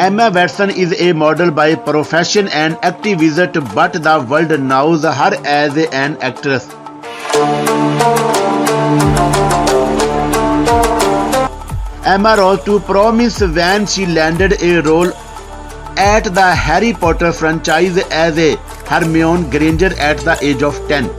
Emma Watson is a model by profession and activist, but the world knows her as an actress. Emma rose to prominence when she landed a role at the Harry Potter franchise as a Hermione Granger at the age of 10.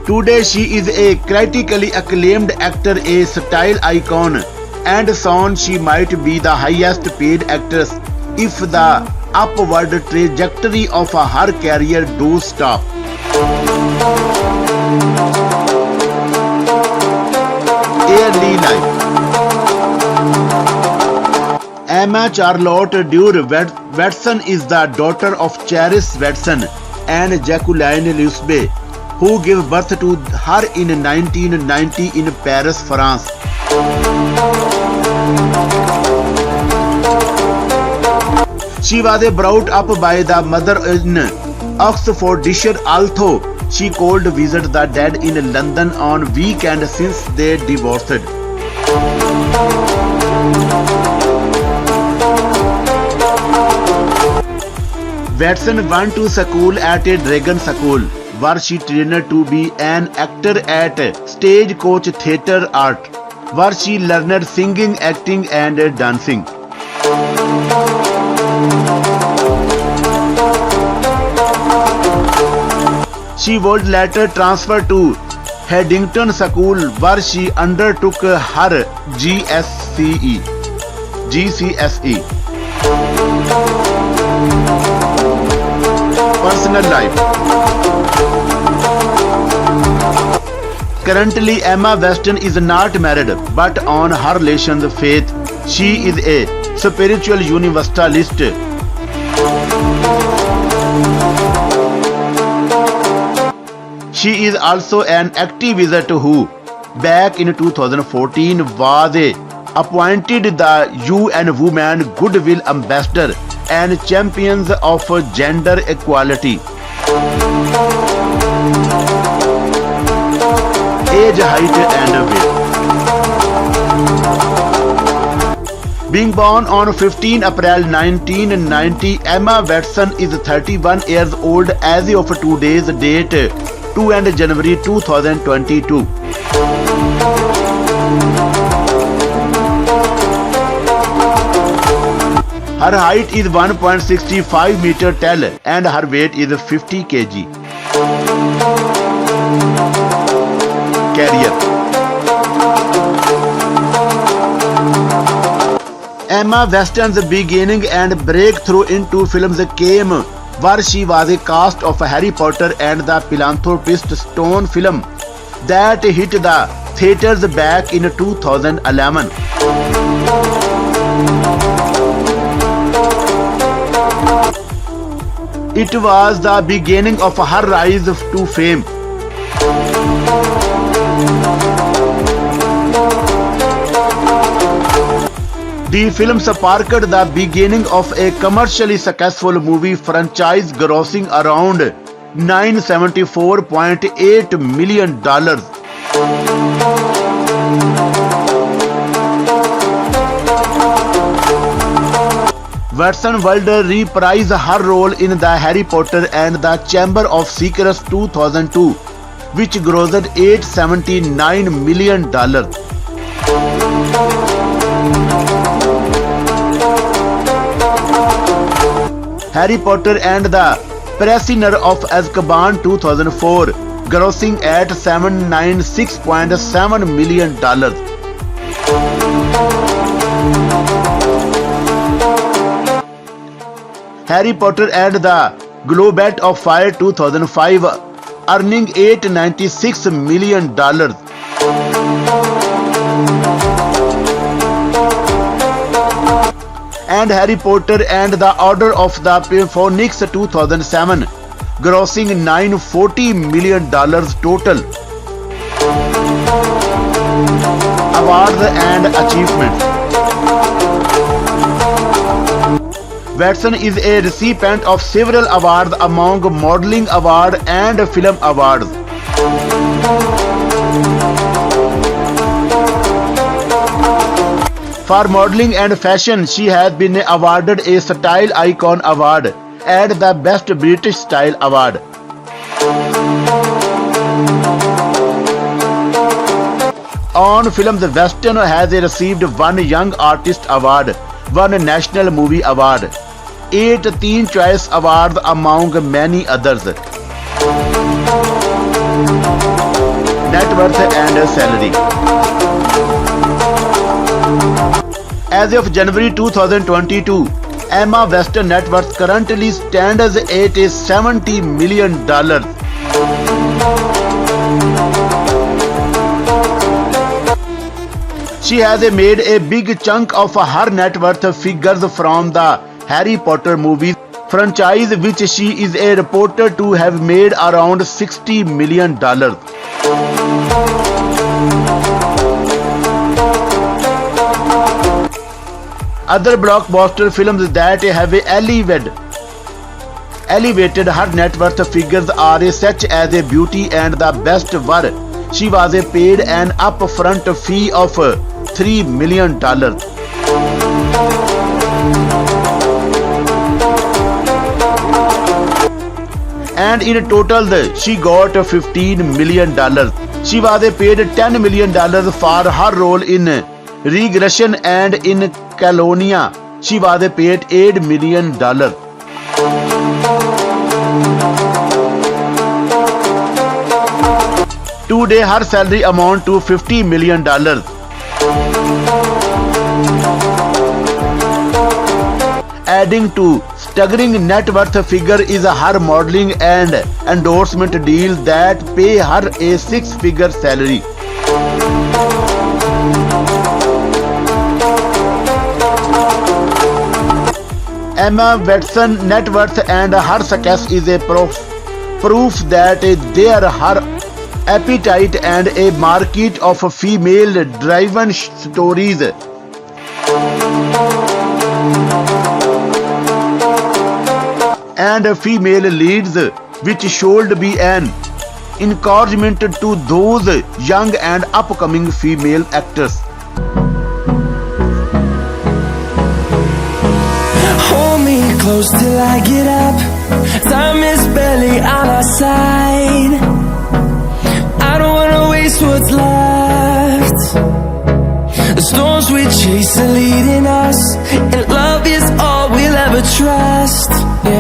Today she is a critically acclaimed actor, a style icon, and soon she might be the highest paid actress if the upward trajectory of her career does stop. Early life. Emma Charlotte Dewar Watson is the daughter of Charis Watson and Jacqueline Lusbe, who gave birth to her in 1990 in Paris, France. She was brought up by the mother in Oxfordshire, although she could visit the dad in London on weekends since they divorced. Watson went to school at a Dragon School, where she trained to be an actor at Stagecoach Theatre Art, where she learned singing, acting and dancing. She would later transfer to Haddington School, where she undertook her GCSE. Personal life. Currently, Emma Watson is not married, but on her relations faith, she is a spiritual universalist. She is also an activist who, back in 2014, was appointed the UN Women Goodwill Ambassador and Champions of Gender Equality. Age, height and weight. Being born on 15 April 1990, Emma Watson is 31 years old as of today's date, 2 January 2022. Her height is 1.65 meter tall and her weight is 50 kg. Career. Emma Watson's beginning and breakthrough into films came where she was a cast of Harry Potter and the Philanthropist Stone film that hit the theaters back in 2011. It was the beginning of her rise to fame. The film sparked the beginning of a commercially successful movie franchise grossing around $974.8 million. Watson would reprise her role in the Harry Potter and the Chamber of Secrets 2002, which grossed $879 million. Harry Potter and the Prisoner of Azkaban 2004, grossing at $796.7 million. Harry Potter and the Goblet of Fire 2005, earning $896 million. And Harry Potter and the Order of the Phoenix 2007, grossing $940 million total. Awards and achievements. Watson is a recipient of several awards among modeling award and film awards. For modeling and fashion, she has been awarded a Style Icon Award and the Best British Style Award. On films, Weston has received 1 Young Artist Award, 1 National Movie Award, 8 Teen Choice Awards among many others. Net worth and salary. As of January 2022, Emma Weston net worth currently stands at $70 million. She has made a big chunk of her net worth figures from the Harry Potter movies franchise, which she is reported to have made around $60 million. Other blockbuster films that have elevated her net worth figures are such as Beauty and the Beast, where she was paid an upfront fee of $3 million. And in total, she got $15 million. She was paid $10 million for her role in Regression, and in Calonia, she was paid $8 million. Today, her salary amounts to $50 million. Adding to staggering net worth figure is her modeling and endorsement deal that pay her a 6-figure salary. Emma Watson's net worth and her success is a proof that there are appetite and a market of female-driven stories. And female leads, which should be an encouragement to those young and upcoming female actors. Hold me close till I get up. Time is barely on our side. I don't wanna waste what's left. The storms we chase are leading us, and love is all we'll ever trust. Yeah.